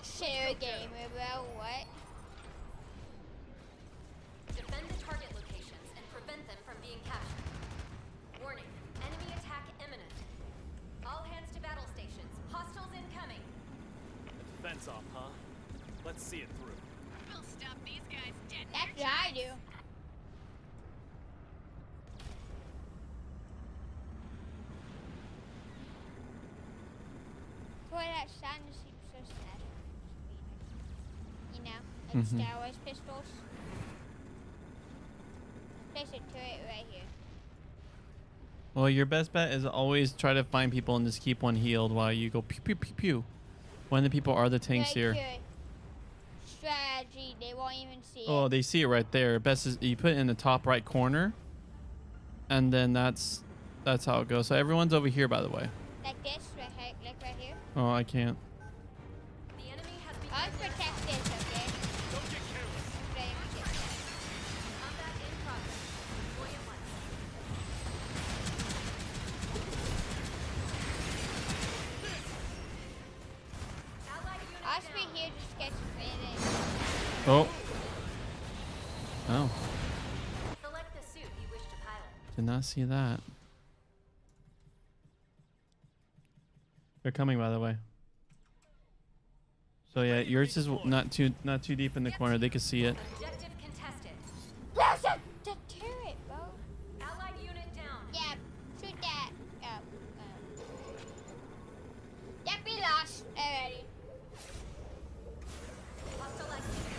Share gamer, bro, what? Defend the target locations and prevent them from being captured. Warning, enemy attack imminent. All hands to battle stations. Hostiles incoming. Defense off, huh? Let's see it through. We'll stop these guys dead in That's their what I do. Boy, that sound just seems so sad. You know, like Mhm. Star Wars pistols. Place a turret right here. Well, your best bet is always try to find people and just keep one healed while you go pew pew pew pew. When the people are the tanks Right here. Strategy, they won't even see Oh, it. they see it right there. Best is you put it in the top right corner, and then that's how it goes. So everyone's over here, by the way. Like this, like right here. Oh, I can't. The enemy has I'll begun their protect this, okay? Don't get careless. Very much. combat in progress. Deploy at once. Allied unit I'll down. be here just get sprinted. Oh. Oh, Select the suit you wish to pilot. did not see that. They're coming, by the way. So yeah, yours is not too deep in the corner. They can see it. Objective contested. The turret, bro. Allied unit down. Yeah, shoot that. Yep, we lost already. Hostile activity.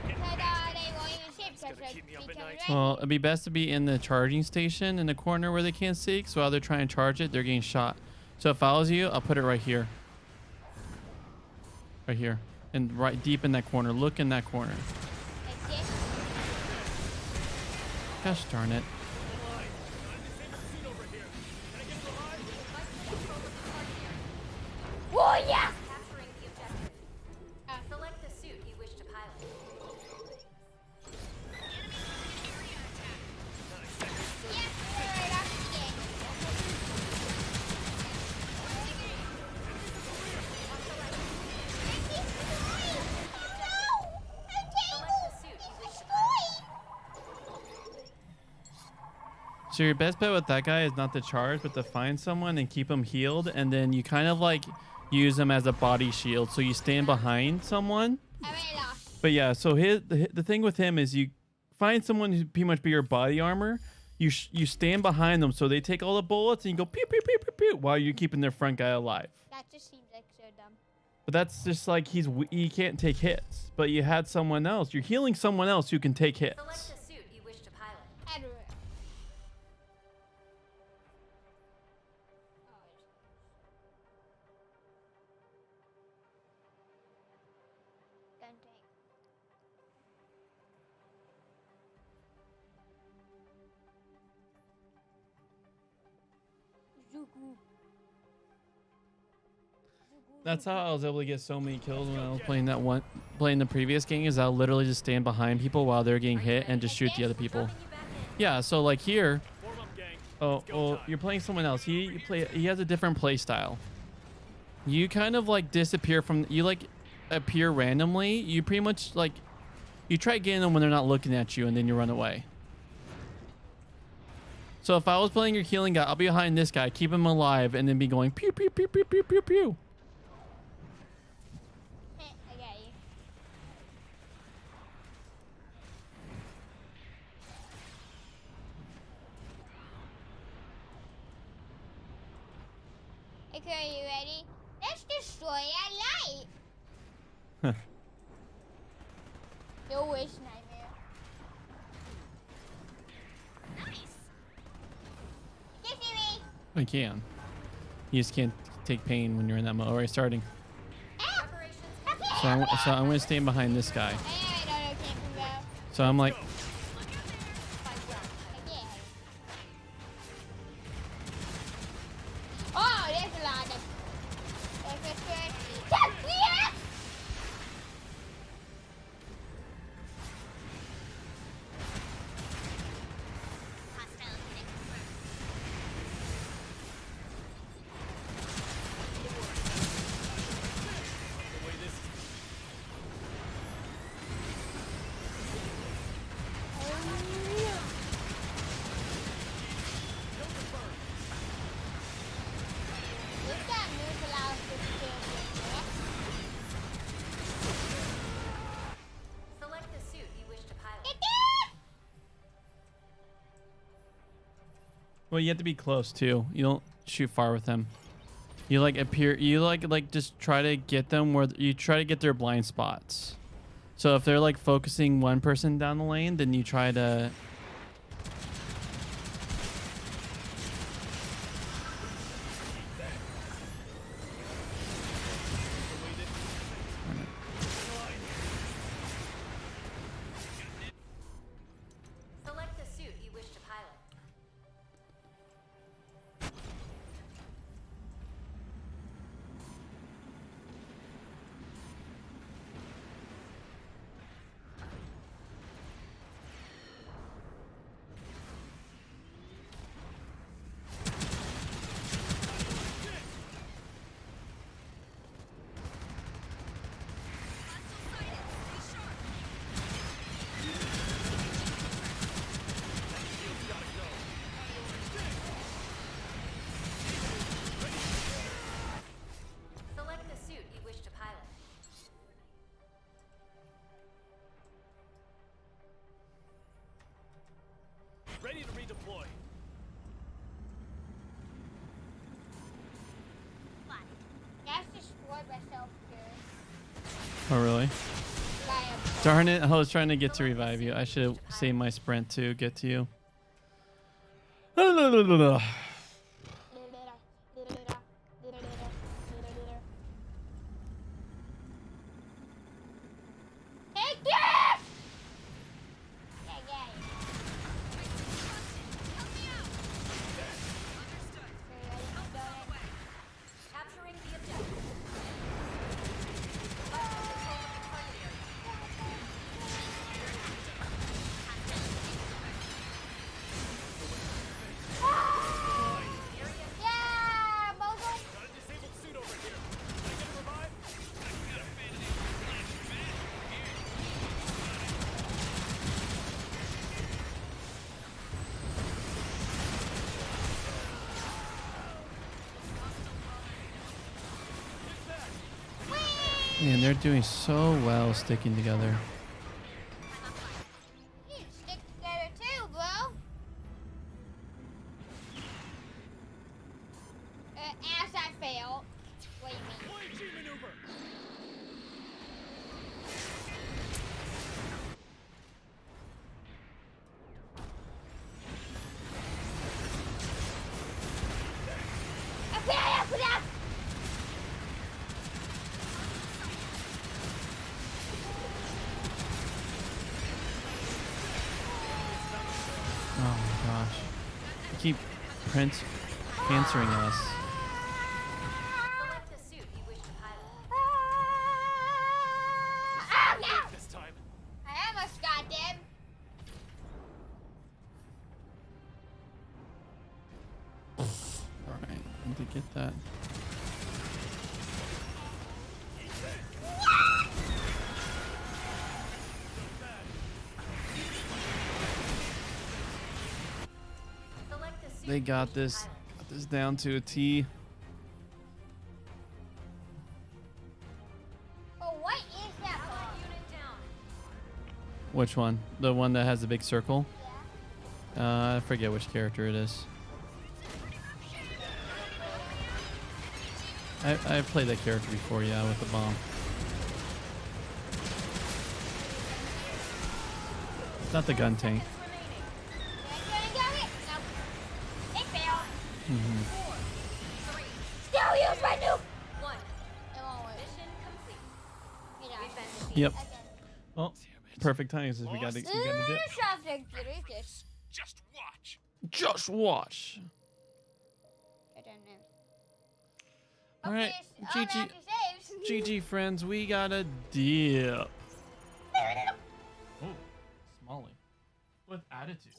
Ta-da, they won't even see it because gonna they're keep me up at becoming night. ready. Well, it'd be best to be in the charging station in the corner where they can't see. So while they're trying to charge it, they're getting shot. So if it follows you, I'll put it right here. Right here. And right deep in that corner. Look in that corner. Like this. Gosh darn it. So your best bet with that guy is not to charge, but to find someone and keep him healed, and then you kind of like use him as a body shield. So you stand behind someone. I really lost. But yeah, so the thing with him is you find someone who pretty much be your body armor. You stand behind them, so they take all the bullets, and you go pew pew pew pew pew while you're keeping their front guy alive. That just seems like so dumb. But that's just like he can't take hits. But you had someone else. You're healing someone else who can take hits. Select the suit you wish to pilot. I don't know. Don't take. Zuku. That's how I was able to get so many kills when I was playing the previous game. Is I'll literally just stand behind people while they're getting hit and just shoot the other people. Dropping you back in. Yeah, so like here, Form up, gang. oh, It's go well, time. you're playing someone else. He has a different play style. You kind of like disappear from, you like appear randomly. You pretty much like, you try getting them when they're not looking at you, and then you run away. So if I was playing your healing guy, I'll be behind this guy, keep him alive, and then be going pew pew pew pew pew pew pew. I got you. Okay, are you ready? Let's destroy that light. Your wish nightmare. Nice. Give me. I can. You just can't take pain when you're in that mode. Already starting. Ow! Preparations Up here, So up here. I'm gonna stand behind this guy. I don't know, can't move out. So I'm like, fight well. I did. Oh, there's a lot of them. Yeah! Hostile unit confirmed. The way this is This guy moves allows us to kill people. Select the suit you wish to pilot. well, you have to be close too. You don't shoot far with him. You like appear. You like just try to get them where you try to get their blind spots. So if they're like focusing one person down the lane, then you try to. Select the suit you wish to pilot. Select the suit you wish to pilot. ready to redeploy. That's destroyed myself too. Oh really? Like, Darn it! I was trying to get to revive you. I should have saved my sprint to get to you. Take this! Yeah, yeah. Capturing the objective. Control of the target area. Man, they're doing so well sticking together. You need to stick together too, bro. As I failed. What do you mean? Flying G maneuver. Up, up, up. Oh my gosh. They keep Prince answering us. Select the suit you wish to pilot. Oh no! This time. I almost got them. Alright, need to get that. Select the suit They you got wish to this. pilot. Got this down to a T. Oh, what is that Allied one? unit down. Which one? The one that has the big circle? Yeah. I forget which character it is. I played that character before, yeah, with the bomb. It's not the gun tank. Remaining. Can I get it? No. It failed. Mhm. 4, 3, Still use my nuke. 1. It won't work. Mission complete. You know. We've been defeated. Yep. Okay. Well, perfect timing since we got to dip. Something to do this. Just watch. Just watch. I don't know. All right, Okay, GG, after saves. GG friends, we got a dip. Oh, Smalley with attitude.